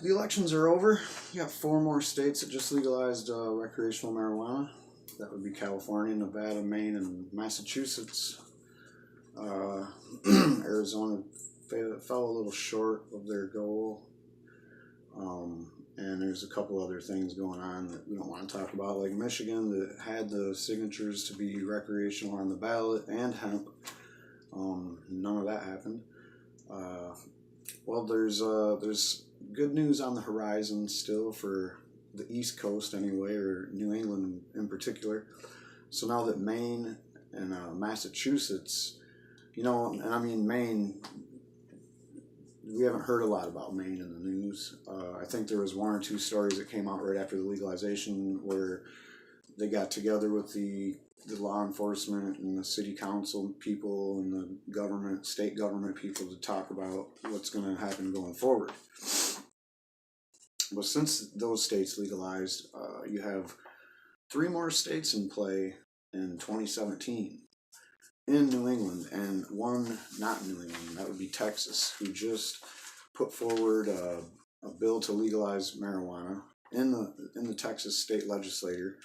The elections are over. You got 4 more states that just legalized recreational marijuana. That would be California, Nevada, Maine, and Massachusetts. Uh, Arizona fell a little short of their goal. And there's a couple other things going on that we don't want to talk about, like Michigan that had the signatures to be recreational on the ballot and hemp. None of that happened. Well, there's good news on the horizon still for the East Coast anyway, or New England in particular. So now that Maine and Massachusetts, and I mean Maine, we haven't heard a lot about Maine in the news. I think there was 1 or 2 stories that came out right after the legalization where they got together with the law enforcement and the city council people and the government, state government people to talk about what's going to happen going forward. But since those states legalized, you have 3 more states in play in 2017 in New England, and 1 not in New England. That would be Texas, who just put forward a bill to legalize marijuana in the Texas state legislature.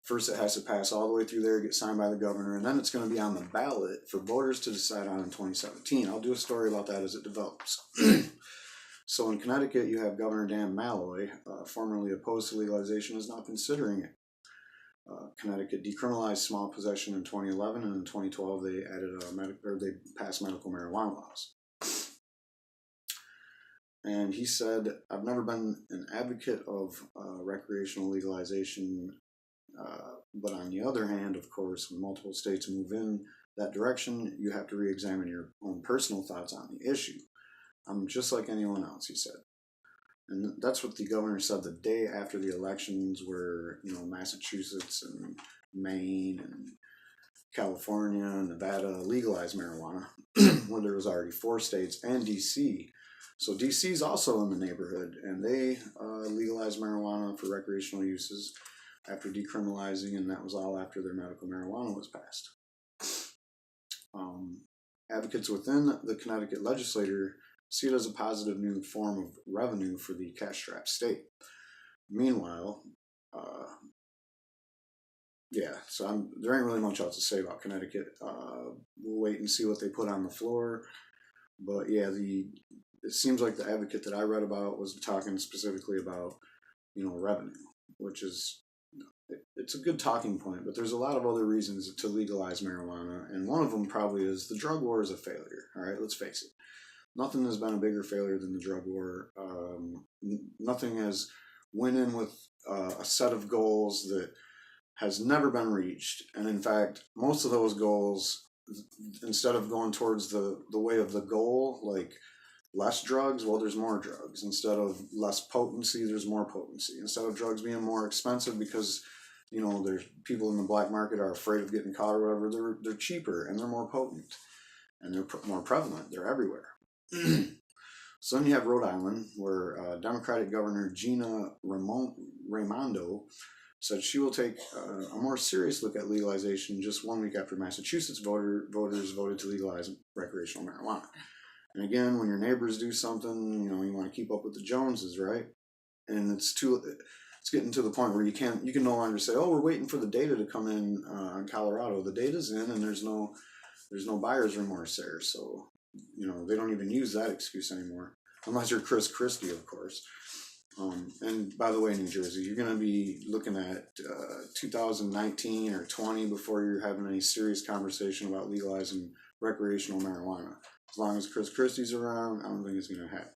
First, it has to pass all the way through there, get signed by the governor, and then it's going to be on the ballot for voters to decide on in 2017. I'll do a story about that as it develops. So in Connecticut, you have Governor Dan Malloy, formerly opposed to legalization, is now considering it. Connecticut decriminalized small possession in 2011, and in 2012 they added they passed medical marijuana laws. And he said, "I've never been an advocate of recreational legalization, but on the other hand, of course, when multiple states move in that direction, you have to re-examine your own personal thoughts on the issue. I'm just like anyone else," he said. And that's what the governor said the day after the elections, where Massachusetts and Maine and California and Nevada legalized marijuana, when there was already 4 states, and DC. So DC is also in the neighborhood, and they legalized marijuana for recreational uses after decriminalizing, and that was all after their medical marijuana was passed. Advocates within the Connecticut legislature see it as a positive new form of revenue for the cash-strapped state. Meanwhile, so there ain't really much else to say about Connecticut. We'll wait and see what they put on the floor. But yeah, it seems like the advocate that I read about was talking specifically about, revenue, which is, it's a good talking point, but there's a lot of other reasons to legalize marijuana, and one of them probably is the drug war is a failure. All right, let's face it. Nothing has been a bigger failure than the drug war. Nothing has went in with a set of goals that has never been reached. And in fact, most of those goals, instead of going towards the way of the goal, like less drugs, well, there's more drugs. Instead of less potency, there's more potency. Instead of drugs being more expensive because, there's people in the black market are afraid of getting caught or whatever, they're cheaper and they're more potent and they're more prevalent. They're everywhere. So then you have Rhode Island, where Democratic Governor Gina Raimondo said she will take a more serious look at legalization just 1 week after Massachusetts voters voted to legalize recreational marijuana. And again, when your neighbors do something, you want to keep up with the Joneses, right? And it's getting to the point where you can no longer say, "Oh, we're waiting for the data to come in on Colorado." The data's in, and there's no buyer's remorse there. So they don't even use that excuse anymore, unless you're Chris Christie, of course. And by the way, New Jersey, you're going to be looking at 2019 or 20 before you're having any serious conversation about legalizing recreational marijuana. As long as Chris Christie's around, I don't think it's going to happen.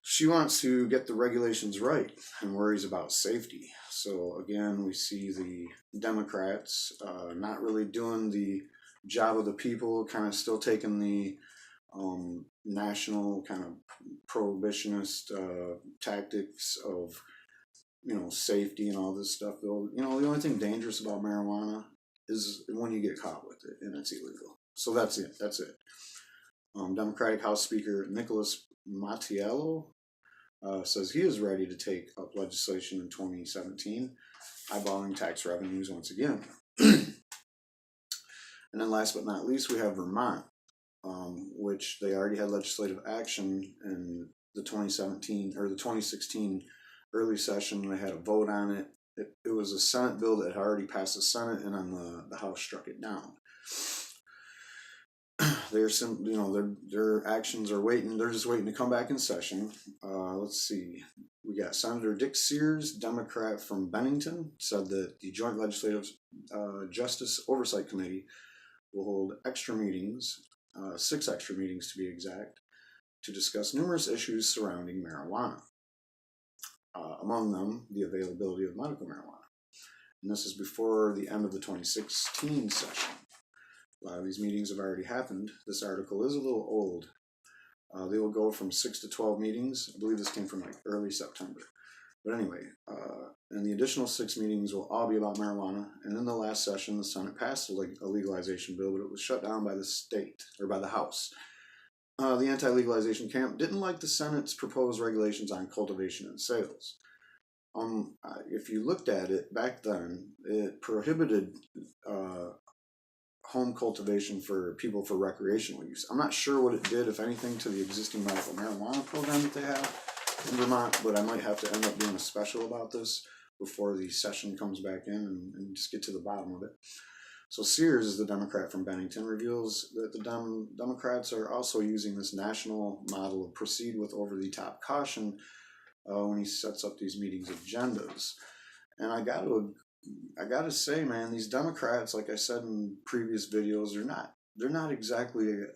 She wants to get the regulations right and worries about safety. So again, we see the Democrats not really doing the job of the people, kind of still taking the national kind of prohibitionist tactics of safety and all this stuff. Though the only thing dangerous about marijuana is when you get caught with it and it's illegal. So that's it. Democratic House Speaker Nicholas Mattiello says he is ready to take up legislation in 2017, eyeballing tax revenues once again. And then last but not least, we have Vermont, which they already had legislative action, and the 2017 or the 2016 early session. They had a vote on it. It was a Senate bill that had already passed the Senate, and then the House struck it down. Their actions are waiting. They're just waiting to come back in session. Let's see. We got Senator Dick Sears, Democrat from Bennington, said that the Joint Legislative Justice Oversight Committee will hold extra meetings, 6 extra meetings to be exact, to discuss numerous issues surrounding marijuana. Among them, the availability of medical marijuana. And this is before the end of the 2016 session. A lot of these meetings have already happened. This article is a little old. They will go from 6 to 12 meetings. I believe this came from like early September. But anyway, and the additional 6 meetings will all be about marijuana. And in the last session, the Senate passed a legalization bill, but it was shut down by the state, or by the House. The anti-legalization camp didn't like the Senate's proposed regulations on cultivation and sales. If you looked at it back then, it prohibited home cultivation for people for recreational use. I'm not sure what it did, if anything, to the existing medical marijuana program that they have in Vermont, but I might have to end up doing a special about this before the session comes back in and just get to the bottom of it. So Sears, is the Democrat from Bennington, reveals that the Democrats are also using this national model of proceed with over-the-top caution when he sets up these meetings agendas. And I gotta say, man, these Democrats, like I said in previous videos, they're not exactly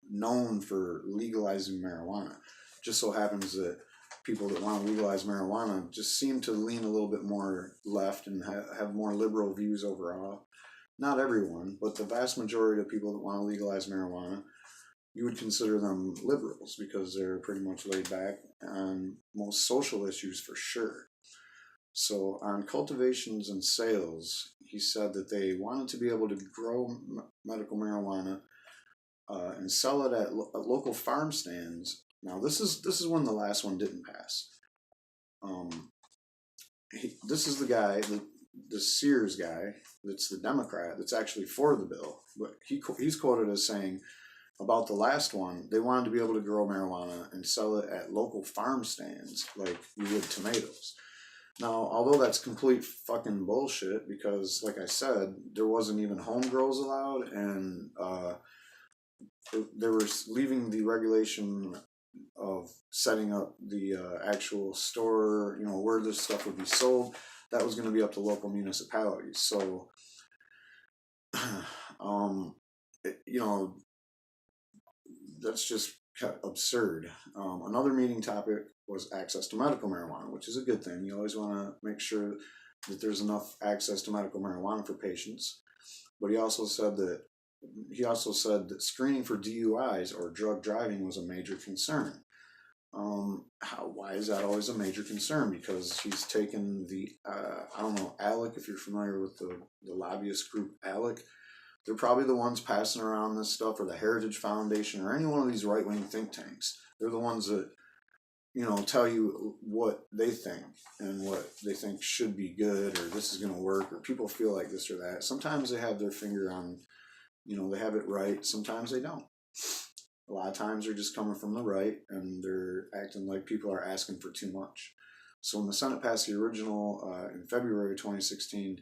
known for legalizing marijuana. Just so happens that people that want to legalize marijuana just seem to lean a little bit more left and have more liberal views overall. Not everyone, but the vast majority of people that want to legalize marijuana, you would consider them liberals because they're pretty much laid back on most social issues for sure. So on cultivations and sales, he said that they wanted to be able to grow medical marijuana and sell it at local farm stands. Now this is when the last one didn't pass. This is the guy, the Sears guy, that's the Democrat, that's actually for the bill. But he's quoted as saying about the last one, they wanted to be able to grow marijuana and sell it at local farm stands like you would tomatoes. Now, although that's complete fucking bullshit, because like I said, there wasn't even home grows allowed, and they were leaving the regulation of setting up the actual store, where this stuff would be sold. That was going to be up to local municipalities. So, that's just absurd. Another meeting topic was access to medical marijuana, which is a good thing. You always want to make sure that there's enough access to medical marijuana for patients. But he also said that screening for DUIs or drug driving was a major concern. Why is that always a major concern? Because he's taken the, ALEC, if you're familiar with the lobbyist group ALEC, they're probably the ones passing around this stuff, or the Heritage Foundation, or any one of these right-wing think tanks. They're the ones that, tell you what they think and what they think should be good, or this is going to work, or people feel like this or that. Sometimes they have their finger on, they have it right. Sometimes they don't. A lot of times they're just coming from the right, and they're acting like people are asking for too much. So when the Senate passed the original in February 2016,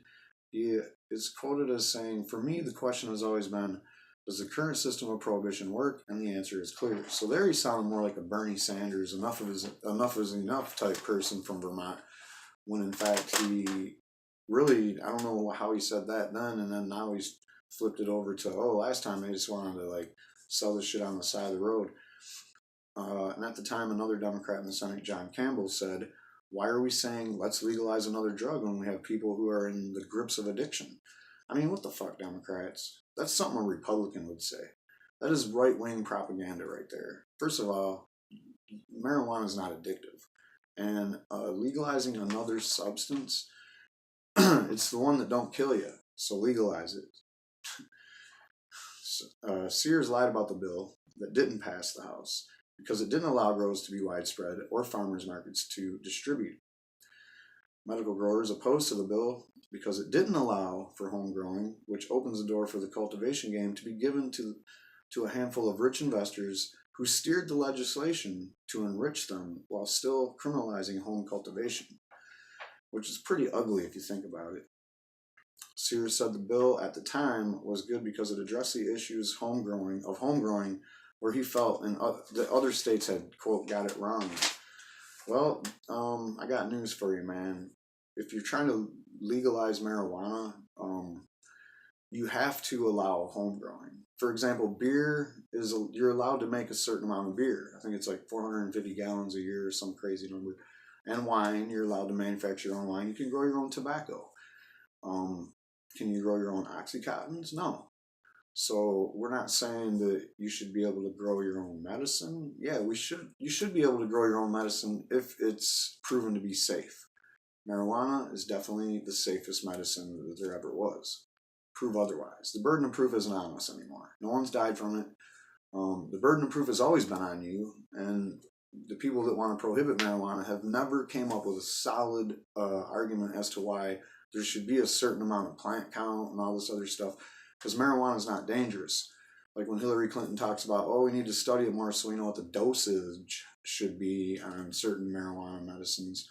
he is quoted as saying, "For me, the question has always been, does the current system of prohibition work? And the answer is clear." So there he sounded more like a Bernie Sanders, enough is enough type person from Vermont, when in fact he really, I don't know how he said that then, and then now he's flipped it over to, last time they just wanted to sell this shit on the side of the road. And at the time, another Democrat in the Senate, John Campbell, said, "Why are we saying let's legalize another drug when we have people who are in the grips of addiction?" I mean, what the fuck, Democrats? That's something a Republican would say. That is right-wing propaganda right there. First of all, marijuana is not addictive. And legalizing another substance, it's the one that don't kill you, so legalize it. Sears lied about the bill that didn't pass the House because it didn't allow grows to be widespread or farmers markets to distribute. Medical growers opposed to the bill because it didn't allow for home growing, which opens the door for the cultivation game to be given to a handful of rich investors who steered the legislation to enrich them while still criminalizing home cultivation, which is pretty ugly if you think about it. Sears said the bill at the time was good because it addressed the issues of home growing where he felt the other states had, quote, got it wrong. Well, I got news for you, man. If you're trying to legalize marijuana, you have to allow home growing. For example, beer you're allowed to make a certain amount of beer. I think it's like 450 gallons a year or some crazy number. And wine, you're allowed to manufacture your own wine. You can grow your own tobacco. Can you grow your own Oxycontins? No. So we're not saying that you should be able to grow your own medicine. Yeah, you should be able to grow your own medicine if it's proven to be safe. Marijuana is definitely the safest medicine that there ever was. Prove otherwise. The burden of proof isn't on us anymore. No one's died from it. The burden of proof has always been on you, and the people that want to prohibit marijuana have never came up with a solid argument as to why there should be a certain amount of plant count and all this other stuff, because marijuana is not dangerous. Like when Hillary Clinton talks about, we need to study it more so we know what the dosage should be on certain marijuana medicines.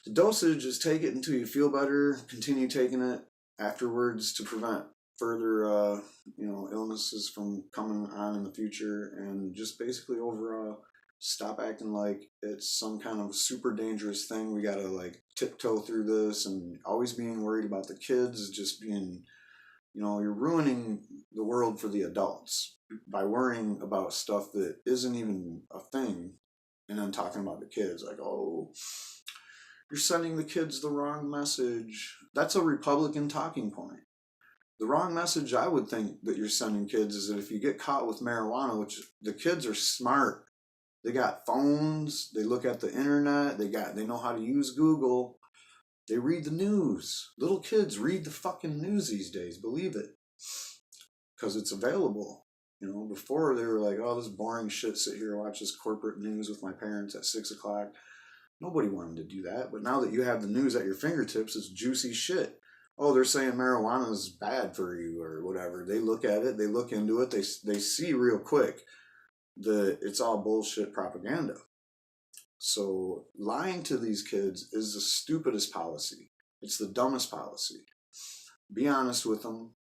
The dosage is take it until you feel better, continue taking it afterwards to prevent further illnesses from coming on in the future, and just basically overall stop acting like it's some kind of super dangerous thing. We gotta like tiptoe through this and always being worried about the kids, just being, you're ruining the world for the adults by worrying about stuff that isn't even a thing, and then talking about the kids like, you're sending the kids the wrong message. That's a Republican talking point. The wrong message I would think that you're sending kids is that if you get caught with marijuana, which the kids are smart, they got phones, they look at the internet, they know how to use Google, they read the news. Little kids read the fucking news these days, believe it, because it's available. Before they were like, this boring shit, sit here and watch this corporate news with my parents at 6 o'clock. Nobody wanted to do that, but now that you have the news at your fingertips, it's juicy shit. They're saying marijuana is bad for you or whatever. They look at it, they look into it, they see real quick that it's all bullshit propaganda. So lying to these kids is the stupidest policy. It's the dumbest policy. Be honest with them.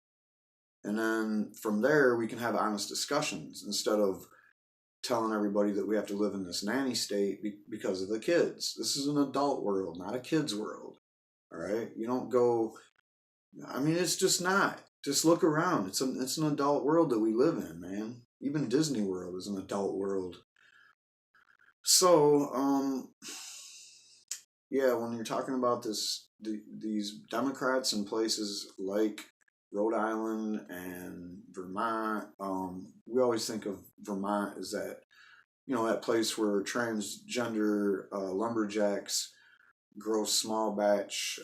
And then from there, we can have honest discussions instead of telling everybody that we have to live in this nanny state because of the kids. This is an adult world, not a kid's world. All right? You don't go... it's just not. Just look around. It's an adult world that we live in, man. Even Disney World is an adult world. So, when you're talking about these Democrats in places like Rhode Island and Vermont, we always think of Vermont as that, that place where transgender lumberjacks grow small batch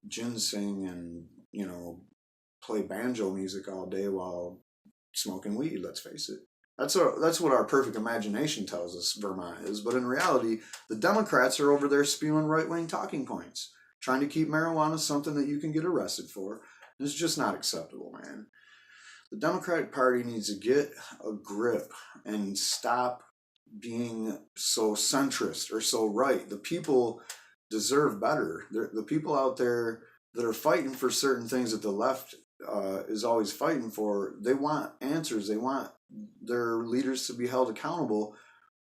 ginseng and, play banjo music all day while smoking weed, let's face it. That's what our perfect imagination tells us Vermont is. But in reality, the Democrats are over there spewing right-wing talking points, trying to keep marijuana something that you can get arrested for. And it's just not acceptable, man. The Democratic Party needs to get a grip and stop being so centrist or so right. The people deserve better. The people out there that are fighting for certain things that the left is always fighting for, they want answers. They want their leaders to be held accountable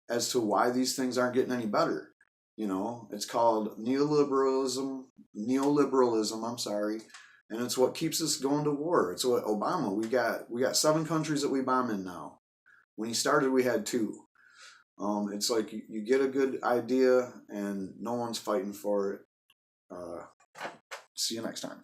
as to why these things aren't getting any better. It's called neoliberalism, and it's what keeps us going to war. It's what Obama, we got 7 countries that we bomb in now. When he started, we had 2. It's like you get a good idea and no one's fighting for it. See you next time.